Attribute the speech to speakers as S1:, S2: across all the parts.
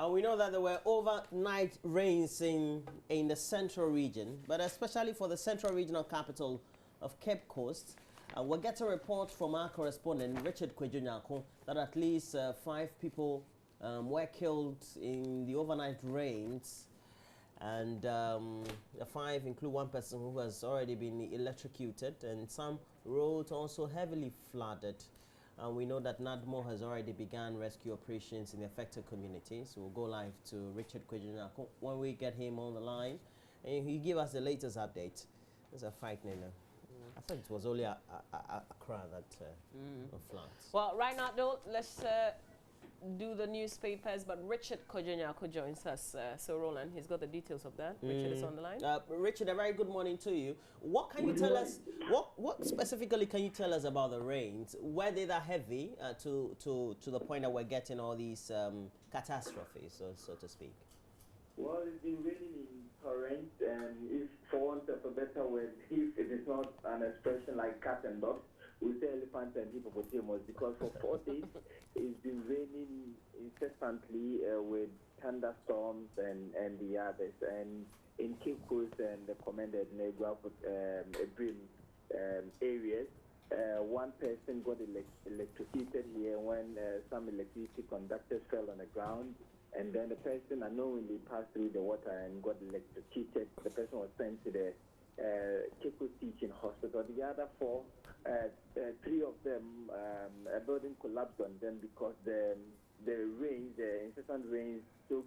S1: We know that there were overnight rains in the central region, but especially for the central regional capital of Cape Coast. We're getting reports from our correspondent, Richard Kwejunyako, that at least 5 people were killed in the overnight rains. And the 5 include 1 person who has already been electrocuted, and some roads also heavily flooded. And we know that NADMO has already begun rescue operations in the affected communities. So we'll go live to Richard Kwejunyako when we get him on the line. And he give us the latest update. There's a fight, Nina. I thought it was only a crowd that floods.
S2: Well, right now, though, let's do the newspapers, but Richard Kwejunyako joins us. So, Roland, he's got the details of that. Richard is on the line.
S1: Richard, a very good morning to you. What can you tell us? What specifically can you tell us about the rains? Were they that heavy to the point that we're getting all these catastrophes, so to speak?
S3: Well, it's been raining in torrents, and if, for want of a better word, if it is not an expression like cat and dog, we say elephant and hippopotamus, because for 4 days it's been raining incessantly with thunderstorms and the others. And in Cape Coast and the Commended Negua Brim areas, 1 person got electrocuted here when some electricity conductors fell on the ground. And then the person unknowingly passed through the water and got electrocuted. The person was sent to the Cape Coast Teaching Hospital. The other 4, 3 of them, a building collapsed on them because the rain, the incessant rains took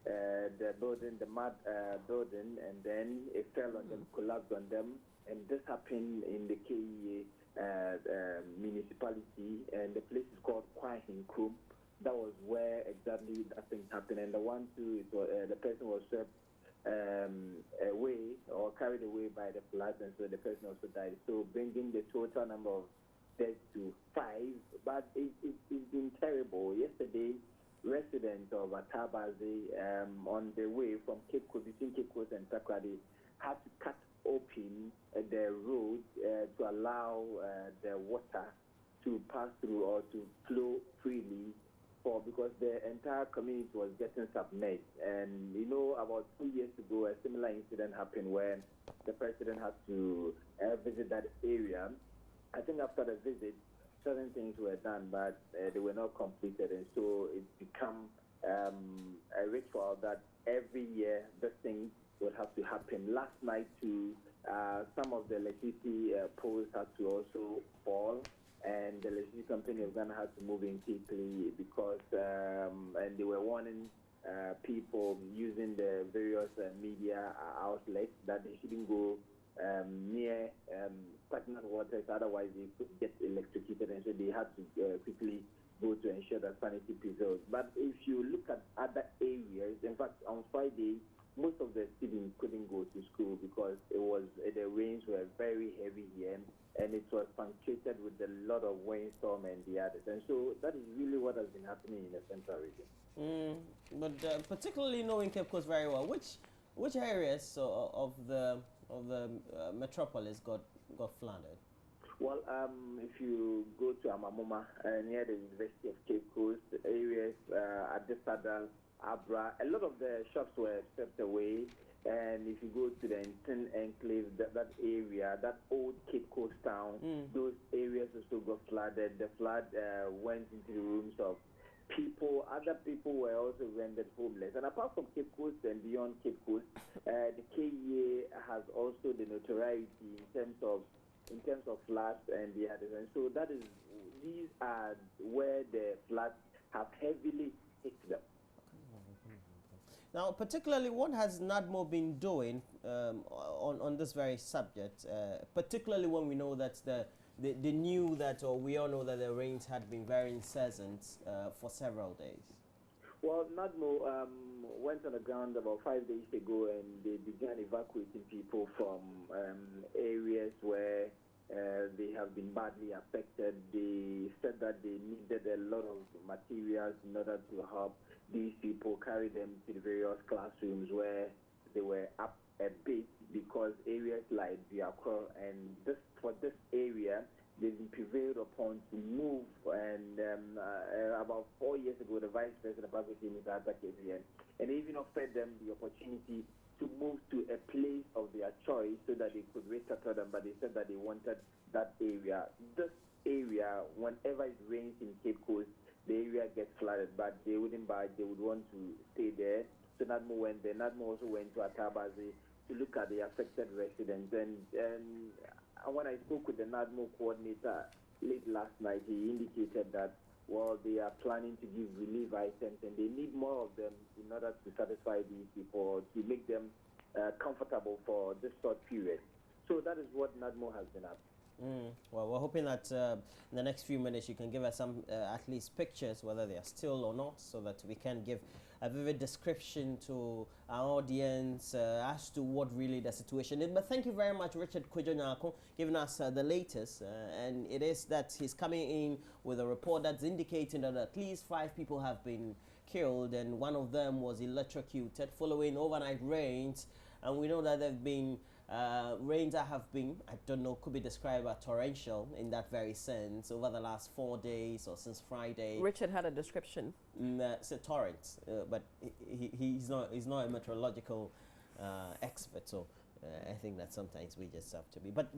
S3: the building, the mud building, and then it fell on them, collapsed on them. And this happened in the KEA municipality, and the place is called Kwahin Krum. That was where exactly that thing happened. And the one too, the person was swept away or carried away by the floods, and so the person also died. So bringing the total number of deaths to 5. But it's been terrible. Yesterday, residents of Atabazi on the way from Cape Coast, between Cape Coast and Takoradi, had to cut open the road to allow the water to pass through or to flow freely, because the entire community was getting submerged. And you know, about 2 years ago, a similar incident happened when the president had to visit that area. I think after the visit, certain things were done, but they were not completed, and so it's become a ritual that every year this thing would have to happen. Last night too, some of the electricity poles had to also fall, and the electricity company of Ghana had to move in quickly because, and they were warning people using the various media outlets that they shouldn't go near stagnant waters, otherwise they could get electrocuted, and so they had to quickly go to ensure that sanity prevails. But if you look at other areas, in fact, on Friday, most of the students couldn't go to school because the rains were very heavy here, and it was punctuated with a lot of windstorm and the others. And so that is really what has been happening in the central region.
S1: But particularly knowing Cape Coast very well, which areas of the metropolis got flooded?
S3: Well, if you go to Amamoma, near the University of Cape Coast, areas at the Sadal, Abra, a lot of the shops were swept away. And if you go to the Ntin Enclave, that area, that old Cape Coast town, those areas also got flooded. The flood went into the rooms of people. Other people were also rendered homeless. And apart from Cape Coast and beyond Cape Coast, the KEA has also the notoriety in terms of floods and the others. And so these are where the floods have heavily hit them.
S1: Now, particularly, what has NADMO been doing on this very subject, particularly when we know that we all know that the rains had been very incessant for several days?
S3: Well, NADMO went on the ground about 5 days ago, and they began evacuating people from areas where they have been badly affected. They said that they needed a lot of materials in order to help these people, carry them to the various classrooms where they were up a bit, because areas like Biakor and for this area, they've been prevailed upon to move. And about 4 years ago, the Vice President of Public Mr. Atakesian, and even offered them the opportunity to move to a place of their choice so that they could resettle them, but they said that they wanted that area. This area, whenever it rains in Cape Coast, the area gets flooded, but they wouldn't budge. They would want to stay there. So NADMO went there. NADMO also went to Atabazi to look at the affected residents. And when I spoke with the NADMO coordinator late last night, he indicated that, well, they are planning to give relief items, and they need more of them in order to satisfy these people, to make them comfortable for this short period. So that is what NADMO has been up.
S1: Well, we're hoping that in the next few minutes you can give us some, at least pictures, whether they are still or not, so that we can give a vivid description to our audience as to what really the situation is. But thank you very much, Richard Kojo-Nyarko, giving us the latest. And it is that he's coming in with a report that's indicating that at least 5 people have been killed, and one of them was electrocuted following overnight rains. And we know that there have been rains that have been, I don't know, could be described as torrential in that very sense over the last 4 days or since Friday.
S2: Richard had a description.
S1: It's a torrent, but he's not a meteorological expert, so I think that sometimes we just have to be. But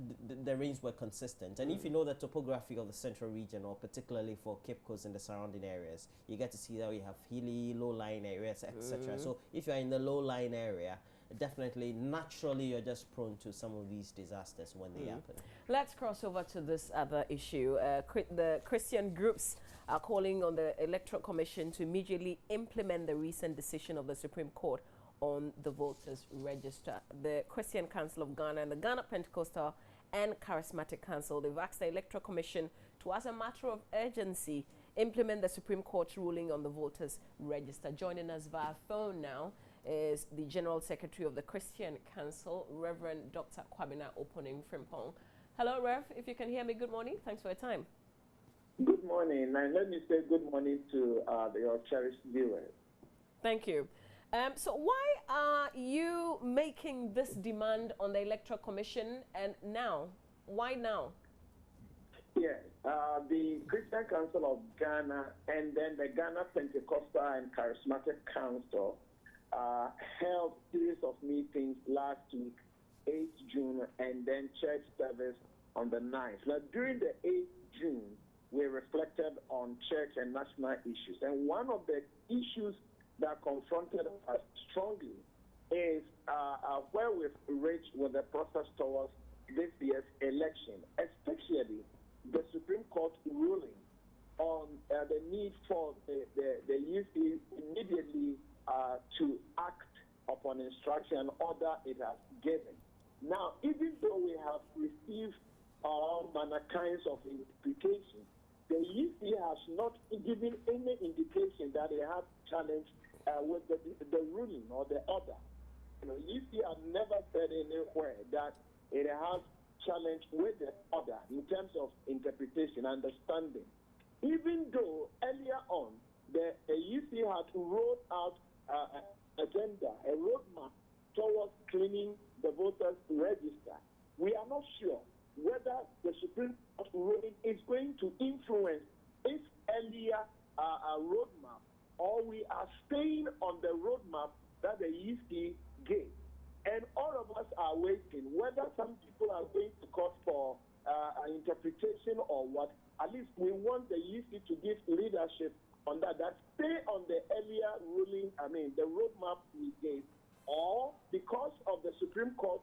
S1: the rains were consistent, and if you know the topography of the central region, or particularly for Cape Coast and the surrounding areas, you get to see that we have hilly, low-lying areas, etc. So if you're in the low-lying area, definitely, naturally, you're just prone to some of these disasters when they happen.
S2: Let's cross over to this other issue. The Christian groups are calling on the Electoral Commission to immediately implement the recent decision of the Supreme Court on the voters register. The Christian Council of Ghana and the Ghana Pentecostal and Charismatic Council, they've asked the Electoral Commission to, as a matter of urgency, implement the Supreme Court's ruling on the voters register. Joining us via phone now is the General Secretary of the Christian Council, Reverend Dr. Kwabena Oponing Frimpong. Hello, Rev. If you can hear me, good morning. Thanks for your time.
S4: Good morning, and let me say good morning to your cherished viewers.
S2: Thank you. So why are you making this demand on the Electoral Commission, and now? Why now?
S4: Yes, the Christian Council of Ghana and then the Ghana Pentecostal and Charismatic Council held a series of meetings last week, 8th June, and then church service on the 9th. Now, during the 8th June, we reflected on church and national issues. And one of the issues that confronted us strongly is where we've reached with the process towards this year's election, especially the Supreme Court ruling on the need for the UC immediately to act upon instruction and order it has given. Now, even though we have received all manner kinds of interpretation, the UC has not given any indication that it has challenged with the ruling or the order. You know, UC has never said anywhere that it has challenged with the order in terms of interpretation, understanding. Even though earlier on, the UC had rolled out agenda, a roadmap towards cleaning the voters register. We are not sure whether the Supreme Court ruling is going to influence its earlier roadmap, or we are staying on the roadmap that the EC gave. And all of us are waiting whether some people are going to court for an interpretation or what. At least we want the EC to give leadership on that stay on the earlier ruling, the roadmap we gave, or because of the Supreme Court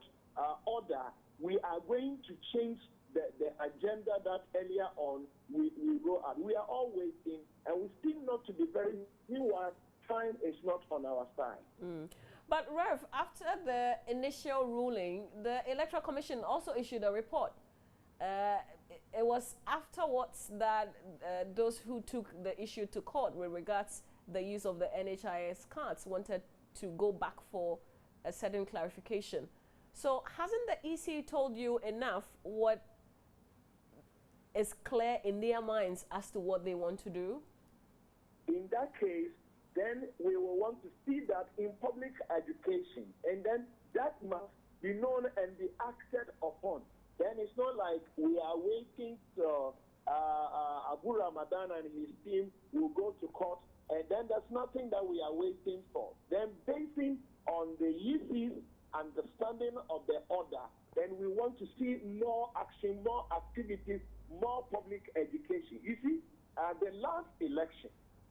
S4: order, we are going to change the agenda that earlier on we go at. We are all waiting, and we still not to be very meanwhile, time is not on our side.
S2: But Rev, after the initial ruling, the Electoral Commission also issued a report. It was afterwards that those who took the issue to court with regards the use of the NHIS cards wanted to go back for a certain clarification. So hasn't the EC told you enough what is clear in their minds as to what they want to do?
S4: In that case, then we will want to see that in public education, and then that must be known and be acted upon. Then it's not like we are waiting till Abu Ramadan and his team will go to court, and then there's nothing that we are waiting for. Then basing on the EC's understanding of the order, then we want to see more action, more activities, more public education. You see, the last election,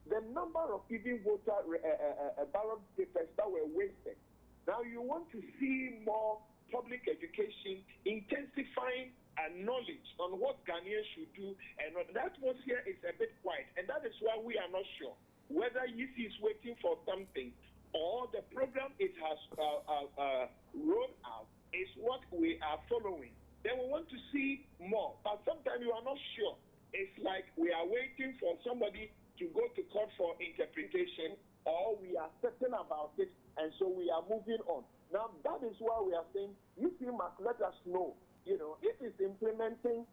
S4: the number of even voter ballot papers that were wasted. Now you want to see more public education, intensifying knowledge on what Ghanaians should do, and that atmosphere is a bit quiet, and that is why we are not sure whether EC is waiting for something or the program it has rolled out is what we are following. Then we want to see more, but sometimes you are not sure. It's like we are waiting for somebody to go to court for interpretation, or we are certain about it, and so we are moving on. Now, that is why we are saying, EC must let us know, if it's implementing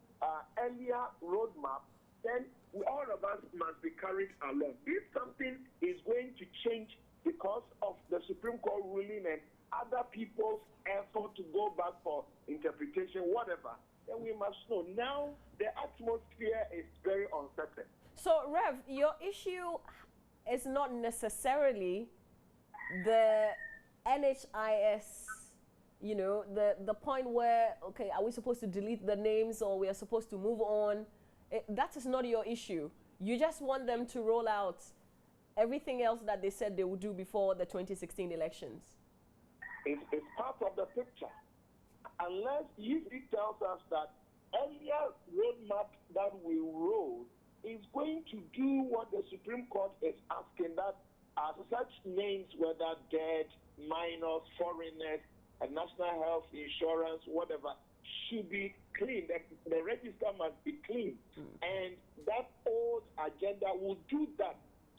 S4: earlier roadmap, then all of us must be carried along. If something is going to change because of the Supreme Court ruling and other people's effort to go back for interpretation, whatever, then we must know. Now, the atmosphere is very uncertain.
S2: So, Rev, your issue is not necessarily the NHIS, the point where, okay, are we supposed to delete the names or we are supposed to move on? That is not your issue. You just want them to roll out everything else that they said they would do before the 2016 elections.
S4: It's part of the picture. Unless EC tells us that earlier roadmap that we wrote is going to do what the Supreme Court is asking, that such names, whether dead, minors, foreigners, national health insurance, whatever, should be clean. The register must be clean. And that old agenda will do that.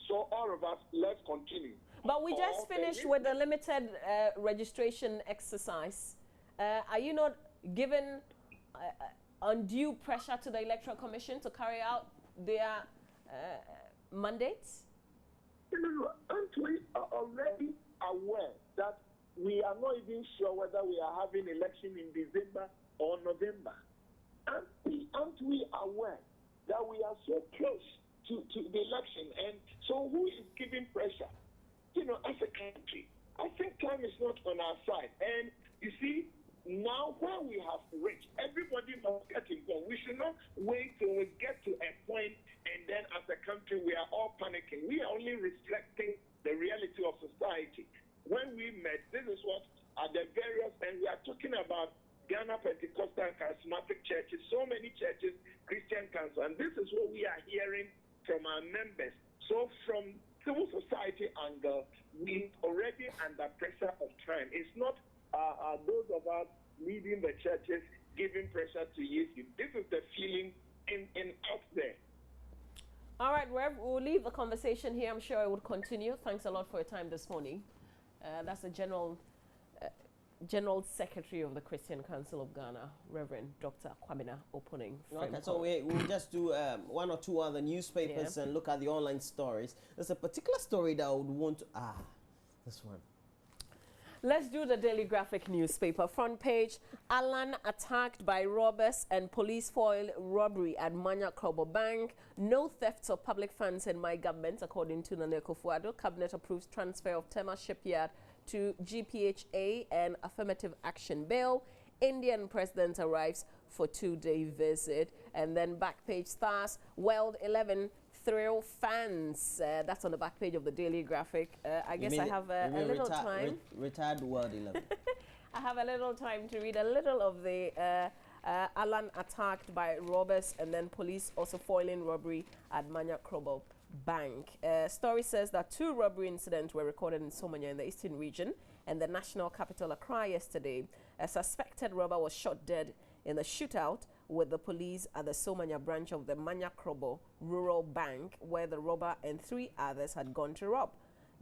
S4: So all of us, let's continue.
S2: But we just finished with the limited registration exercise. Are you not given undue pressure to the Electoral Commission to carry out their mandates?
S4: Aren't we already aware that we are not even sure whether we are having election in December or November? Aren't we aware that we are so close to the election? And so who is giving pressure? As a country, I think time is not on our side. And you see, now where we have reached, everybody must get involved. We should not wait till we get to a point and then as a country we are all panicking. We are only reflecting the reality of society. When we met, this is what are the various, and we are talking about Ghana Pentecostal Charismatic Churches, so many churches, Christian Council, and this is what we are hearing from our members. So from civil society angle, we already under pressure of time. It's not those of us leading the churches giving pressure to EC. This is the feeling in out there.
S2: All right, Rev, we'll leave the conversation here. I'm sure it would continue. Thanks a lot for your time this morning. That's the General Secretary of the Christian Council of Ghana, Reverend Dr. Kwabena Oponing.
S1: Okay, so we'll just do one or two other newspapers and look at the online stories. There's a particular story that I would want to... this one.
S2: Let's do the Daily Graphic newspaper. Front page, Alan attacked by robbers and police foil robbery at Manya Krobo Bank. No thefts of public funds in my government, according to Nana Akufo-Addo. Cabinet approves transfer of Tema Shipyard to GPHA and affirmative action bill. Indian president arrives for 2-day visit. And then back page stars, World 11 thrill fans. That's on the back page of the Daily Graphic. I guess I have a little time.
S1: Retired World 11.
S2: I have a little time to read a little of the Alan attacked by robbers and then police also foiling robbery at Manya Krobo Bank. Story says that 2 robbery incidents were recorded in Somanya in the eastern region and the national capital Accra yesterday. A suspected robber was shot dead in the shootout with the police at the Somanya branch of the Manya Krobo Rural Bank, where the robber and 3 others had gone to rob.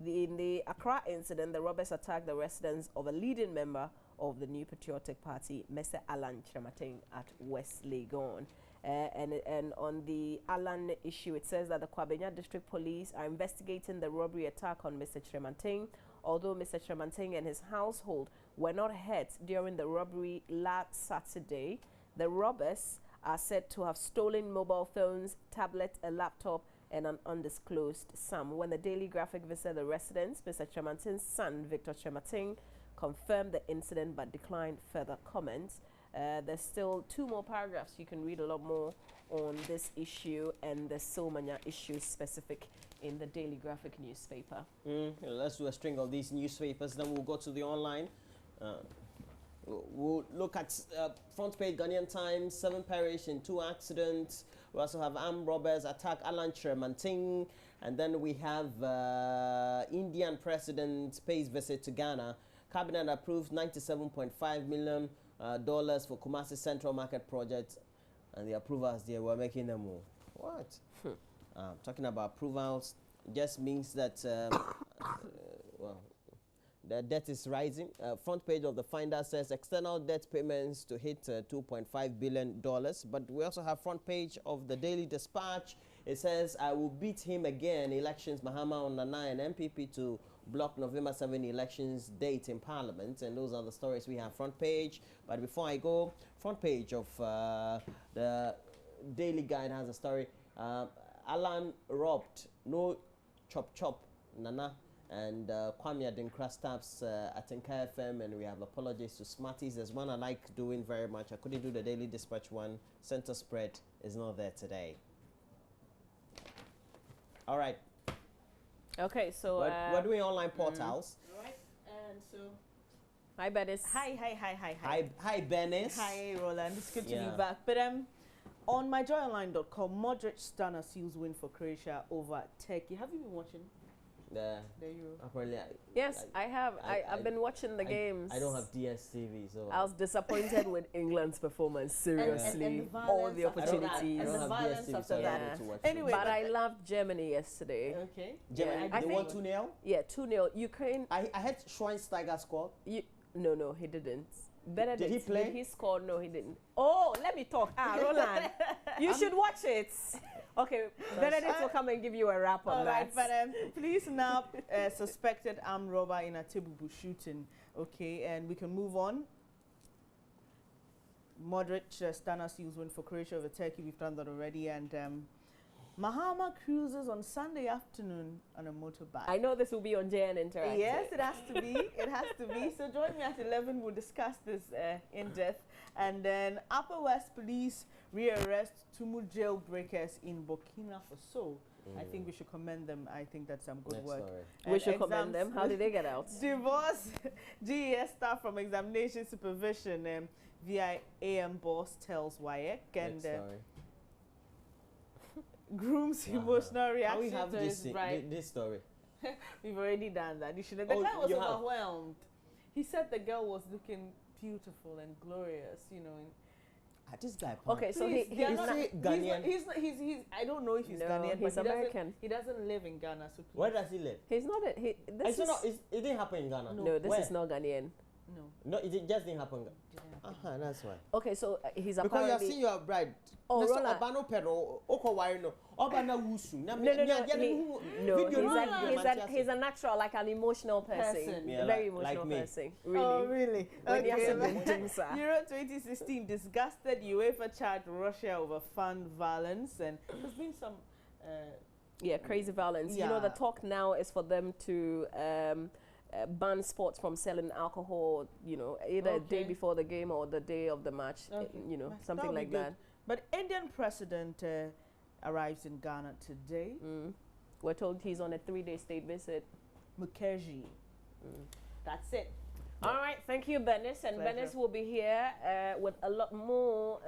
S2: In the Accra incident, the robbers attacked the residence of a leading member of the New Patriotic Party, Mr. Alan Kyerematen, at West Legon. And on the Alan issue, it says that the Kwabena District Police are investigating the robbery attack on Mr. Kyerematen. Although Mr. Kyerematen and his household were not hurt during the robbery last Saturday, the robbers are said to have stolen mobile phones, tablet, a laptop, and an undisclosed sum. When the Daily Graphic visited the residence, Mr. Chemating's son, Victor Chemating, confirmed the incident but declined further comments. There's still 2 more paragraphs. You can read a lot more on this issue and the Silmanya issue specific in the Daily Graphic newspaper.
S1: Let's do a string of these newspapers, then we'll go to the online. We'll look at front page Ghanaian Times, 7 perish in 2 accidents. We also have armed robbers attack Alan Chemating, and then we have Indian president pays visit to Ghana. Cabinet approves $97.5 million for Kumasi Central Market project, and the approvals there were making them all. What? Talking about approvals just means that well, the debt is rising. Front page of the Finder says external debt payments to hit $2.5 billion. But we also have front page of the Daily Dispatch. It says, I will beat him again. Elections, Mahama on Nana and MPP to block November 7 elections date in Parliament. And those are the stories we have front page. But before I go, front page of the Daily Guide has a story. Alan robbed, no chop, Nana. And Kwame Adinkra stops at Tinka FM, and we have apologies to Smarties. There's one I like doing very much. I couldn't do the Daily Dispatch one. Center spread is not there today. All right.
S2: Okay, so
S1: we're doing online portals.
S5: All right, and so.
S2: Hi, Benis.
S5: Hi,
S1: Benis.
S5: Hi, Roland. It's good to
S1: Yeah.
S5: be back. But on myjoyonline.com, Modric Stana seals win for Croatia over Turkey. Have you been watching
S1: The
S5: Euro?
S1: apparently,
S2: Yes, I have. I've been watching the games.
S1: I don't have DSTV, so
S2: I was disappointed with England's performance. Seriously,
S5: and the
S2: all the
S5: violence after that.
S2: opportunities.
S1: I
S5: And
S1: don't
S5: the
S1: have
S5: violence
S1: DSTV,
S5: after
S1: so I'm
S5: that.
S1: able to watch
S5: Anyway,
S1: it.
S2: But I loved Germany yesterday.
S5: Okay.
S1: Germany,
S2: I
S1: they
S2: think-
S1: won 2-0.
S2: Yeah, 2-0. Ukraine.
S1: I had Schweinsteiger score.
S2: No, he didn't. Benedict,
S1: Did he play?
S2: Did he score? No, he didn't. Oh, let me talk. Roland, you should watch it. Okay, Benedict will come and give you a wrap on
S5: All
S2: that.
S5: right, but please now suspected armed robber in a Tibubu shooting. Okay, and we can move on. Modric Stana seals win for Croatia over Turkey. We've done that already. And Mahama cruises on Sunday afternoon on a motorbike.
S2: I know this will be on JN Interactive.
S5: Yes, it has to be. It has to be. So join me at 11. We'll discuss this in depth. And then Upper West Police rearrest Tumu jailbreakers in Burkina Faso. I think we should commend them. I think that's some good
S1: Next
S5: work.
S1: story.
S2: We
S5: And
S2: should commend
S5: exams-
S2: them. How did they get out?
S5: Divorce GES staff from examination supervision. VIAM boss tells WAEC. And
S1: Next story.
S5: grooms emotional
S1: Can
S5: reaction
S1: we have
S5: to
S1: this,
S5: his bride.
S1: this story?
S5: We've already done that. You should have. The
S1: Oh,
S5: guy was
S1: you have?
S5: overwhelmed. He said the girl was looking beautiful and glorious, you know.
S1: This guy.
S2: Okay, so
S5: Please,
S2: he
S5: they are
S1: he's
S5: not-
S1: not Ghanaian.
S5: He's I don't know if he's
S2: No,
S5: Ghanaian,
S2: he's
S5: but
S2: American.
S5: He doesn't live in Ghana, so please.
S1: Where does he live?
S2: He's not. This
S1: It's
S2: is
S1: not, it didn't happen in Ghana.
S2: no. This
S1: Where?
S2: is not Ghanaian.
S5: No.
S1: No, it just didn't happen. That's why.
S2: Okay, so he's
S1: Because you have
S2: apparently.
S1: seen your bride.
S2: Oh,
S1: Next
S2: Roland.
S1: Obano pero oko wire no. Obana wusu.
S2: No, he's a natural, like an emotional person.
S1: Yeah,
S2: Very
S1: like
S2: emotional
S1: me.
S2: person. Really.
S5: Oh, really?
S2: When you
S5: Okay.
S2: have some things,
S5: Euro 2016 disgusted UEFA charged Russia over fund violence, and there's been some.
S2: Yeah, crazy violence. You know, the
S5: Yeah.
S2: talk now is for them to ban sports from selling alcohol, you know, either a day
S5: Okay.
S2: before the game or the day of the match,
S5: Okay.
S2: you know,
S5: That
S2: something
S5: would be
S2: like
S5: good.
S2: that.
S5: But Indian president arrives in Ghana today.
S2: We're told he's on a 3-day state visit.
S5: Mukherjee. That's it.
S2: All right, thank you, Benis. And
S5: Pleasure.
S2: Benis will be here with a lot more,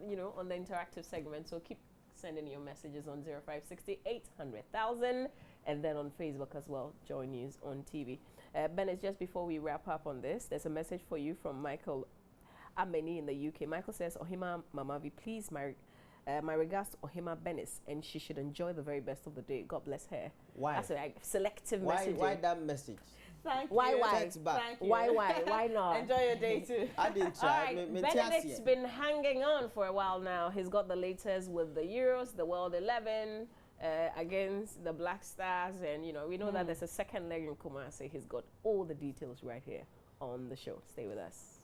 S2: you know, on the interactive segment. So keep sending your messages on 0560 800,000 and then on Facebook as well, Joy News on TV. Benis, just before we wrap up on this, there's a message for you from Michael Ameni in the UK. Michael says, Ohima Mamavi, please, my regards to Ohima Benis, and she should enjoy the very best of the day. God bless her.
S1: Why?
S2: That's a selective
S1: Why?
S2: message.
S1: Why that message?
S5: Thank
S2: Why,
S5: you.
S2: why?
S1: Text back.
S5: Thank you.
S2: Why not?
S5: Enjoy your day too.
S1: I didn't
S2: All
S1: try.
S2: right, Benedict's been hanging on for a while now. He's got the latest with the Euros, the World 11 against the Black Stars, and you know we know that there's a second leg in Kumasi. He's got all the details right here on the show. Stay with us.